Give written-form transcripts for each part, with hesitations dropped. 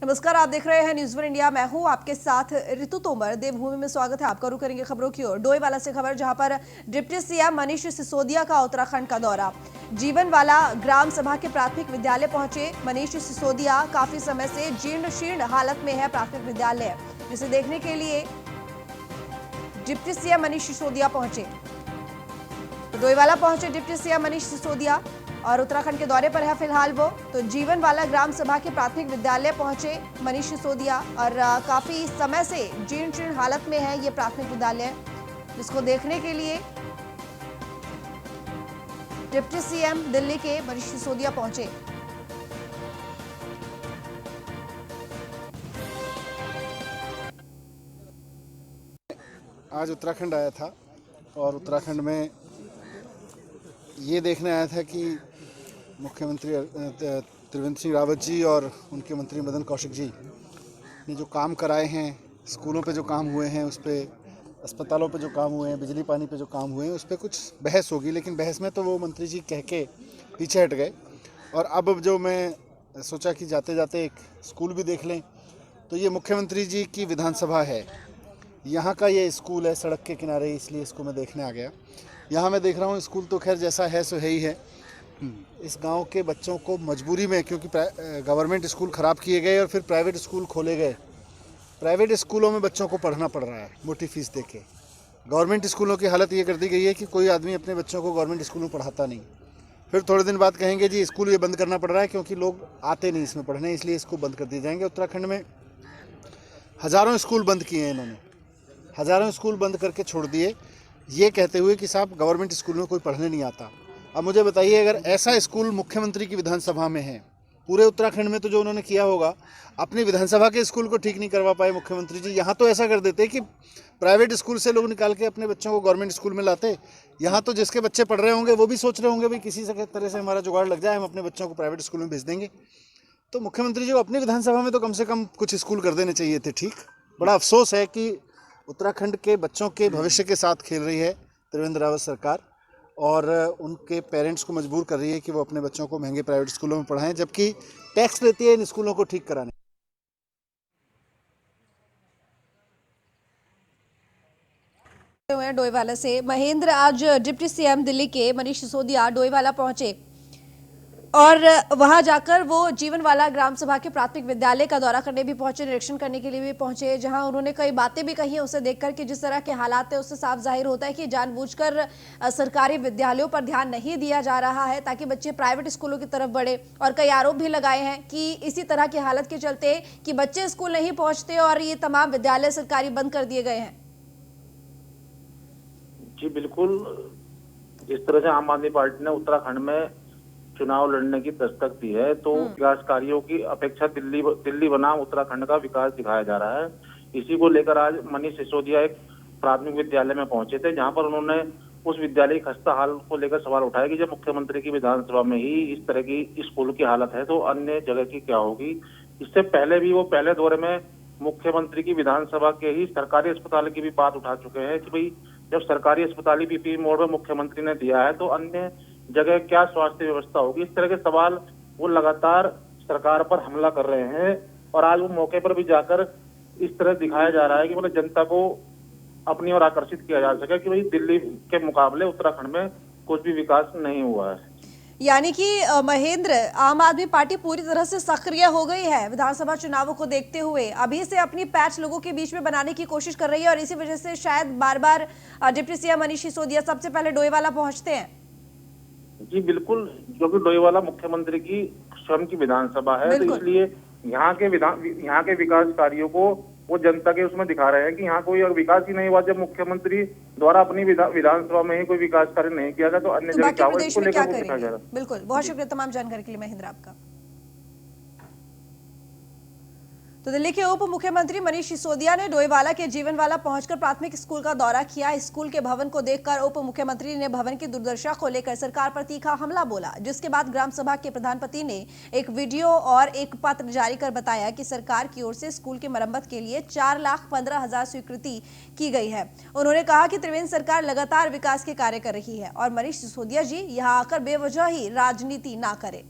नमस्कार, आप देख रहे हैं न्यूज़ वन इंडिया। मैं हूं आपके साथ ऋतु तोमर। देवभूमि में स्वागत है आपका। रुक करेंगे खबरों की ओर। डोईवाला से खबर, जहां पर डिप्टी सीएम मनीष सिसोदिया का उत्तराखंड का दौरा। जीवनवाला ग्राम सभा के प्राथमिक विद्यालय पहुंचे मनीष सिसोदिया। काफी समय से जीर्ण शीर्ण हालत में है प्राथमिक विद्यालय, जिसे देखने के लिए डिप्टी सीएम मनीष सिसोदिया पहुंचे। डोईवाला पहुंचे डिप्टी सीएम मनीष सिसोदिया और उत्तराखंड के दौरे पर है फिलहाल वो। तो जीवनवाला ग्राम सभा के प्राथमिक विद्यालय पहुंचे मनीष सिसोदिया और काफी समय से जीर्ण शीर्ण हालत में है ये प्राथमिक विद्यालय, जिसको देखने के लिए डिप्टी सीएम दिल्ली के मनीष सिसोदिया पहुंचे। आज उत्तराखंड आया था और उत्तराखंड में ये देखने आया था कि मुख्यमंत्री त्रिवेंद्र सिंह रावत जी और उनके मंत्री मदन कौशिक जी ने जो काम कराए हैं, स्कूलों पे जो काम हुए हैं, उस पर अस्पतालों पे जो काम हुए हैं, बिजली पानी पे जो काम हुए हैं, उस पर कुछ बहस होगी। लेकिन बहस में तो वो मंत्री जी कह के पीछे हट गए। और अब जो मैं सोचा कि जाते जाते एक स्कूल भी देख लें, तो ये मुख्यमंत्री जी की विधानसभा है, यहाँ का ये स्कूल है सड़क के किनारे, इसलिए इसको मैं देखने आ गया। यहाँ मैं देख रहा हूँ स्कूल तो खैर जैसा है सो है ही है। इस गांव के बच्चों को मजबूरी में, क्योंकि गवर्नमेंट स्कूल ख़राब किए गए और फिर प्राइवेट स्कूल खोले गए, प्राइवेट स्कूलों में बच्चों को पढ़ना पड़ रहा है मोटी फीस दे के। गवर्नमेंट स्कूलों की हालत ये कर दी गई है कि कोई आदमी अपने बच्चों को गवर्नमेंट स्कूल में पढ़ाता नहीं। फिर थोड़े दिन बाद कहेंगे जी स्कूल ये बंद करना पड़ रहा है क्योंकि लोग आते नहीं इसमें पढ़ने, इसलिए इसको बंद कर दिए जाएंगे। उत्तराखंड में हज़ारों स्कूल बंद किए हैं इन्होंने, हज़ारों स्कूल बंद करके छोड़ दिए, ये कहते हुए कि साहब गवर्नमेंट स्कूल में कोई पढ़ने नहीं आता। अब मुझे बताइए, अगर ऐसा स्कूल मुख्यमंत्री की विधानसभा में है, पूरे उत्तराखंड में तो जो उन्होंने किया होगा, अपनी विधानसभा के स्कूल को ठीक नहीं करवा पाए मुख्यमंत्री जी। यहाँ तो ऐसा कर देते कि प्राइवेट स्कूल से लोग निकाल के अपने बच्चों को गवर्नमेंट स्कूल में लाते। यहाँ तो जिसके बच्चे पढ़ रहे होंगे वो भी सोच रहे होंगे भाई किसी से तरह से हमारा जुगाड़ लग जाए, हम अपने बच्चों को प्राइवेट स्कूल में भेज देंगे। तो मुख्यमंत्री जी को अपनी विधानसभा में तो कम से कम कुछ स्कूल कर देने चाहिए थे। ठीक, बड़ा अफसोस है कि उत्तराखंड के बच्चों के भविष्य के साथ खेल रही है त्रिवेंद्र रावत सरकार और उनके पेरेंट्स को मजबूर कर रही है कि वो अपने बच्चों को महंगे प्राइवेट स्कूलों में पढ़ाएं, जबकि टैक्स लेती है इन स्कूलों को ठीक कराने। डोईवाला से महेंद्र, आज डिप्टी सीएम दिल्ली के मनीष सिसोदिया डोईवाला पहुंचे और वहां जाकर वो जीवनवाला ग्राम सभा के प्राथमिक विद्यालय का दौरा करने भी पहुंचे, निरीक्षण करने के लिए भी पहुंचे, जहां उन्होंने कई बातें भी कही हैं उसे देखकर कि जिस तरह के हालात है उससे साफ जाहिर होता है कि जानबूझकर सरकारी विद्यालयों पर ध्यान नहीं दिया जा रहा है ताकि बच्चे प्राइवेट स्कूलों की तरफ बढ़े। और कई आरोप भी लगाए हैं कि इसी तरह की हालत के चलते कि बच्चे स्कूल नहीं पहुंचते और ये तमाम विद्यालय सरकारी बंद कर दिए गए हैं। जी बिल्कुल, जिस तरह से आम आदमी पार्टी ने उत्तराखंड में चुनाव लड़ने की दस्तक दी है, तो विकास कार्यों की अपेक्षा दिल्ली बनाम उत्तराखंड का विकास दिखाया जा रहा है। इसी को लेकर आज मनीष सिसोदिया एक प्राथमिक विद्यालय में पहुंचे थे, जहां पर उन्होंने उस विद्यालय की खस्ता हाल को लेकर सवाल उठाया कि जब मुख्यमंत्री की विधानसभा में ही इस तरह की स्कूल की हालत है तो अन्य जगह की क्या होगी। इससे पहले भी वो पहले दौरे में मुख्यमंत्री की विधानसभा के ही सरकारी अस्पताल की भी बात उठा चुके हैं कि भाई जब सरकारी अस्पताल ही पीपीपी मोड में मुख्यमंत्री ने दिया है तो अन्य जगह क्या स्वास्थ्य व्यवस्था होगी। इस तरह के सवाल वो लगातार सरकार पर हमला कर रहे हैं और आज वो मौके पर भी जाकर इस तरह दिखाया जा रहा है कि मतलब जनता को अपनी ओर आकर्षित किया जा सके कि भाई दिल्ली के मुकाबले उत्तराखंड में कुछ भी विकास नहीं हुआ है। यानी कि महेंद्र, आम आदमी पार्टी पूरी तरह से सक्रिय हो गई है विधानसभा चुनावों को देखते हुए, अभी से अपनी पैच लोगों के बीच में बनाने की कोशिश कर रही है और इसी वजह से शायद बार बार डिप्टी सीएम मनीष सिसोदिया सबसे पहले डोईवाला पहुंचते हैं। जी बिल्कुल, क्योंकि डोईवाला मुख्यमंत्री की स्वयं की विधानसभा है, तो इसलिए यहाँ के विकास कार्यों को वो जनता के उसमें दिखा रहे हैं कि यहाँ कोई विकास ही नहीं हुआ। जब मुख्यमंत्री द्वारा अपनी विधानसभा में ही कोई विकास कार्य नहीं किया गया तो अन्य जगह क्या हुआ, इसको लेकर वो दिखाया जा रहा है। बिल्कुल, बहुत शुक्रिया तमाम जानकारी के लिए महेंद्र आपका। तो दिल्ली के उप मुख्यमंत्री मनीष सिसोदिया ने डोईवाला के जीवनवाला पहुंचकर प्राथमिक स्कूल का दौरा किया। स्कूल के भवन को देखकर उप मुख्यमंत्री ने भवन की दुर्दशा को लेकर सरकार पर तीखा हमला बोला, जिसके बाद ग्राम सभा के प्रधानपति ने एक वीडियो और एक पत्र जारी कर बताया कि सरकार की ओर से स्कूल की मरम्मत के लिए 4,15,000 स्वीकृति की गई है। उन्होंने कहा कि त्रिवेंद्र सरकार लगातार विकास के कार्य कर रही है और मनीष सिसोदिया जी यहाँ आकर बेवजह ही राजनीति ना करे।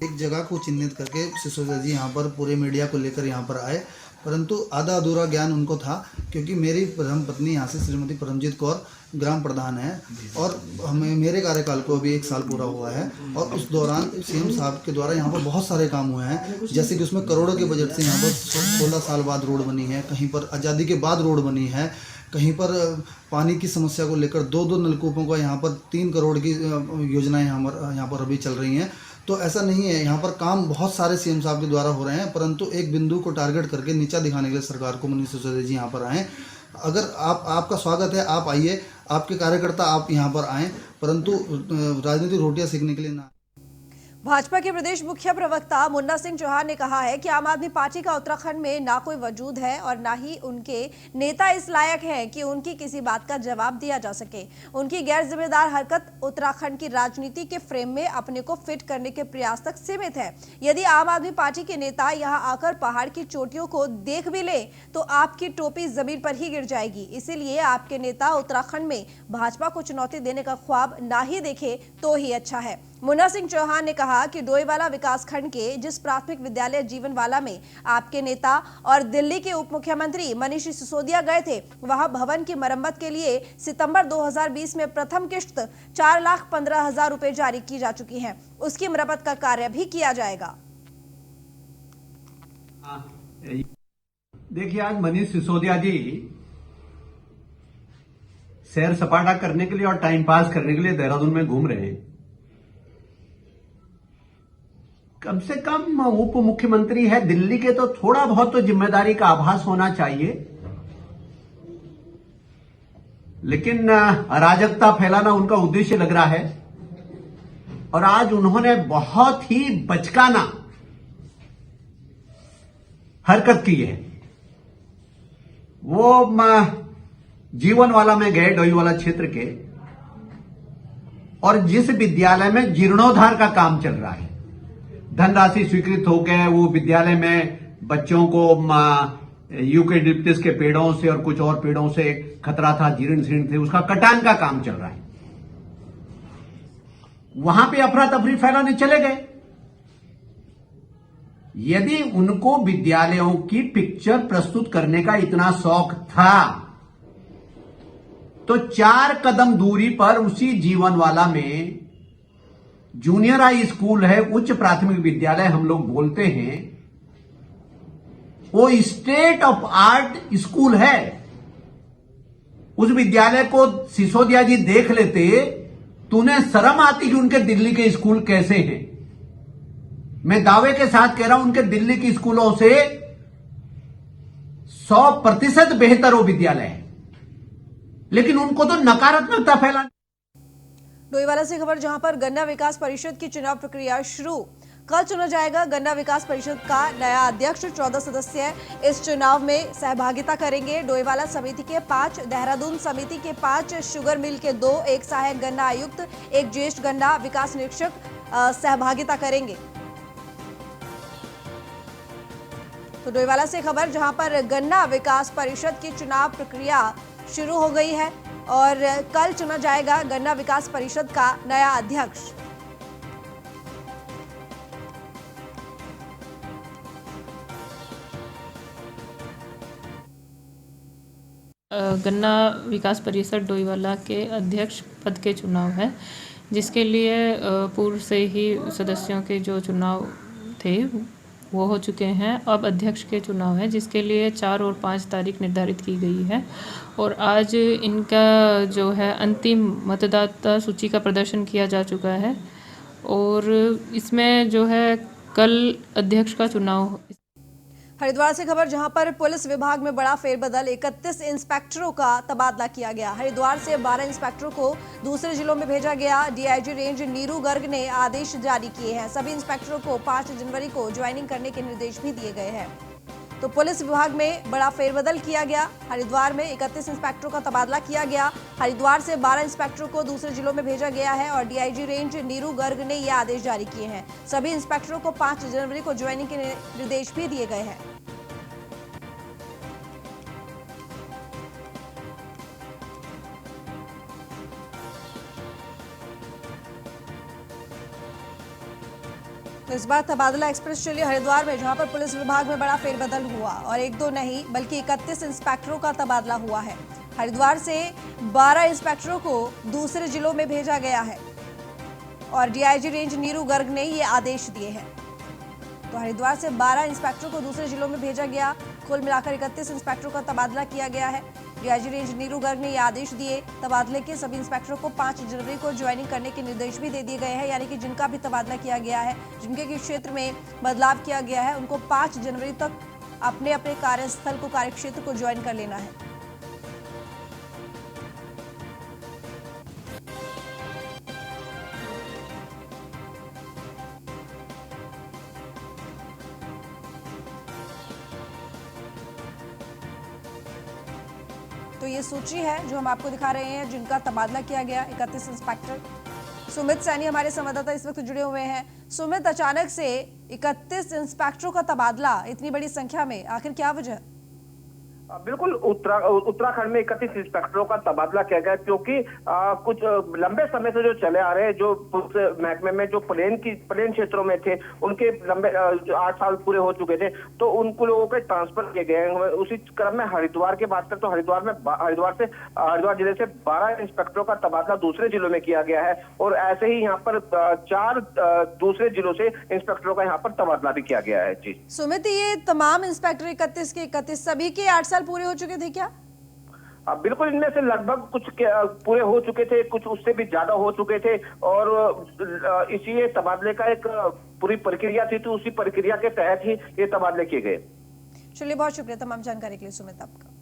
एक जगह को चिन्हित करके सिसोदिया जी यहाँ पर पूरे मीडिया को लेकर यहाँ पर आए, परंतु आधा अधूरा ज्ञान उनको था, क्योंकि मेरी धर्म पत्नी यहाँ से श्रीमती परमजीत कौर ग्राम प्रधान है और हमें मेरे कार्यकाल को अभी 1 साल पूरा हुआ है और उस दौरान सीएम साहब के द्वारा यहाँ पर बहुत सारे काम हुए हैं, जैसे कि उसमें करोड़ों के बजट से यहाँ पर 16 साल बाद रोड बनी है, कहीं पर आज़ादी के बाद रोड बनी है, कहीं पर पानी की समस्या को लेकर 2-2 नलकूपों का यहाँ पर 3 करोड़ की योजनाएं यहाँ पर अभी चल रही हैं। तो ऐसा नहीं है, यहाँ पर काम बहुत सारे सीएम साहब के द्वारा हो रहे हैं, परंतु एक बिंदु को टारगेट करके नीचा दिखाने के लिए सरकार को मनीष सिसोदिया जी यहाँ पर आए। अगर आपका स्वागत है, आप आइए, आपके कार्यकर्ता आप यहाँ पर आएँ, परंतु राजनीतिक रोटियाँ सेकने के लिए ना। भाजपा के प्रदेश मुख्य प्रवक्ता मुन्ना सिंह चौहान ने कहा है कि आम आदमी पार्टी का उत्तराखंड में ना कोई वजूद है और ना ही उनके नेता इस लायक हैं कि उनकी किसी बात का जवाब दिया जा सके। उनकी गैर जिम्मेदार हरकत उत्तराखंड की राजनीति के फ्रेम में अपने को फिट करने के प्रयास तक सीमित है। यदि आम आदमी पार्टी के नेता यहां आकर पहाड़ की चोटियों को देख भी ले तो आपकी टोपी जमीन पर ही गिर जाएगी। इसीलिए आपके नेता उत्तराखंड में भाजपा को चुनौती देने का ख्वाब ना ही देखे तो ही अच्छा है। मुन्ना सिंह चौहान ने कहा कि डोईवाला विकासखंड के जिस प्राथमिक विद्यालय जीवनवाला में आपके नेता और दिल्ली के उप मुख्यमंत्री मनीष सिसोदिया गए थे, वहां भवन की मरम्मत के लिए सितंबर 2020 में प्रथम किश्त 4,15,000 रुपए जारी की जा चुकी है। उसकी मरम्मत का कार्य भी किया जाएगा। देखिए, आज मनीष सिसोदिया जी सैर सपाटा करने के लिए और टाइम पास करने के लिए देहरादून में घूम रहे हैं। कम से कम उप मुख्यमंत्री है दिल्ली के, तो थोड़ा बहुत तो जिम्मेदारी का आभास होना चाहिए। लेकिन अराजकता फैलाना उनका उद्देश्य लग रहा है और आज उन्होंने बहुत ही बचकाना हरकत की है। वो जीवनवाला में गए, डोईवाला क्षेत्र के, और जिस विद्यालय में जीर्णोद्धार का काम चल रहा है, धनराशि स्वीकृत हो गए, वो विद्यालय में बच्चों को यूकेलिप्टस के पेड़ों से और कुछ और पेड़ों से खतरा था, जीर्ण शीर्ण थे, उसका कटान का काम चल रहा है। वहां पे अफरा तफरी फैलाने चले गए। यदि उनको विद्यालयों की पिक्चर प्रस्तुत करने का इतना शौक था तो 4 कदम दूरी पर उसी जीवनवाला में जूनियर हाई स्कूल है, उच्च प्राथमिक विद्यालय हम लोग बोलते हैं, वो स्टेट ऑफ आर्ट स्कूल है। उस विद्यालय को सिसोदिया जी देख लेते तो उन्हें शर्म आती कि उनके दिल्ली के स्कूल कैसे हैं। मैं दावे के साथ कह रहा हूं, उनके दिल्ली के स्कूलों से 100% बेहतर वो विद्यालय है, लेकिन उनको तो नकारात्मकता फैलानी। डोईवाला से खबर, जहां पर गन्ना विकास परिषद की चुनाव प्रक्रिया शुरू। कल चुना जाएगा गन्ना विकास परिषद का नया अध्यक्ष। 14 सदस्य इस चुनाव में सहभागिता करेंगे। डोईवाला समिति के 5, देहरादून समिति के 5, शुगर मिल के 2, एक सहायक गन्ना आयुक्त, एक ज्येष्ठ गन्ना विकास निरीक्षक सहभागिता करेंगे। तो डोईवाला से खबर, जहां पर गन्ना विकास परिषद की चुनाव प्रक्रिया शुरू हो गई है और कल चुना जाएगा गन्ना विकास परिषद का नया अध्यक्ष। गन्ना विकास परिषद डोईवाला के अध्यक्ष पद के चुनाव है, जिसके लिए पूर्व से ही सदस्यों के जो चुनाव थे वो हो चुके हैं। अब अध्यक्ष के चुनाव है, जिसके लिए 4 और 5 तारीख निर्धारित की गई है और आज इनका जो है अंतिम मतदाता सूची का प्रदर्शन किया जा चुका है और इसमें जो है कल अध्यक्ष का चुनाव। हरिद्वार से खबर, जहां पर पुलिस विभाग में बड़ा फेरबदल, 31 इंस्पेक्टरों का तबादला किया गया। हरिद्वार से 12 इंस्पेक्टरों को दूसरे जिलों में भेजा गया। डीआईजी रेंज नीरू गर्ग ने आदेश जारी किए हैं। सभी इंस्पेक्टरों को 5 जनवरी को ज्वाइनिंग करने के निर्देश भी दिए गए हैं। तो पुलिस विभाग में बड़ा फेरबदल किया गया। हरिद्वार में 31 इंस्पेक्टरों का तबादला किया गया। हरिद्वार से 12 इंस्पेक्टरों को दूसरे जिलों में भेजा गया है और डीआईजी रेंज नीरू गर्ग ने ये आदेश जारी किए हैं। सभी इंस्पेक्टरों को 5 जनवरी को ज्वाइनिंग के निर्देश भी दिए गए हैं। तो इस बार तबादला एक्सप्रेस चली हरिद्वार में, जहां पर पुलिस विभाग में बड़ा फेरबदल हुआ और एक दो नहीं बल्कि 31 इंस्पेक्टरों का तबादला हुआ है। हरिद्वार से 12 इंस्पेक्टरों को दूसरे जिलों में भेजा गया है और डीआईजी रेंज नीरू गर्ग ने ये आदेश दिए हैं। तो हरिद्वार से 12 इंस्पेक्टरों को दूसरे जिलों में भेजा गया। कुल मिलाकर 31 इंस्पेक्टरों का तबादला किया गया है। डीआईजी रेंज नीरू गर्ग ने ये आदेश दिए। तबादले के सभी इंस्पेक्टरों को 5 जनवरी को ज्वाइनिंग करने के निर्देश भी दे दिए गए हैं, यानी कि जिनका भी तबादला किया गया है, जिनके क्षेत्र में बदलाव किया गया है, उनको 5 जनवरी तक अपने अपने कार्यस्थल को, कार्यक्षेत्र को ज्वाइन कर लेना है। तो ये सूची है जो हम आपको दिखा रहे हैं, जिनका तबादला किया गया। 31 इंस्पेक्टर। सुमित सैनी हमारे संवाददाता इस वक्त जुड़े हुए हैं। सुमित, अचानक से 31 इंस्पेक्टरों का तबादला इतनी बड़ी संख्या में, आखिर क्या वजह? बिल्कुल, उत्तराखंड में 31 इंस्पेक्टरों का तबादला किया गया, क्योंकि कुछ लंबे समय से जो चले आ रहे हैं, जो पुलिस महकमे में जो प्लेन क्षेत्रों में थे, उनके लंबे 8 साल पूरे हो चुके थे, तो उनको लोगों के ट्रांसफर किए गए हैं। उसी क्रम में हरिद्वार की बात करें तो हरिद्वार जिले से 12 इंस्पेक्टरों का तबादला दूसरे जिलों में किया गया है और ऐसे ही यहाँ पर 4 दूसरे जिलों से इंस्पेक्टरों का यहाँ पर तबादला भी किया गया है। जी सुमित, ये तमाम इंस्पेक्टर 31 के 31 सभी के 8 साल पूरे हो चुके थे क्या? बिल्कुल, इनमें से लगभग कुछ पूरे हो चुके थे, कुछ उससे भी ज्यादा हो चुके थे और इसी तबादले का एक पूरी प्रक्रिया थी, तो उसी प्रक्रिया के तहत ही ये तबादले किए गए। चलिए, बहुत शुक्रिया तमाम जानकारी के लिए सुमित आपका।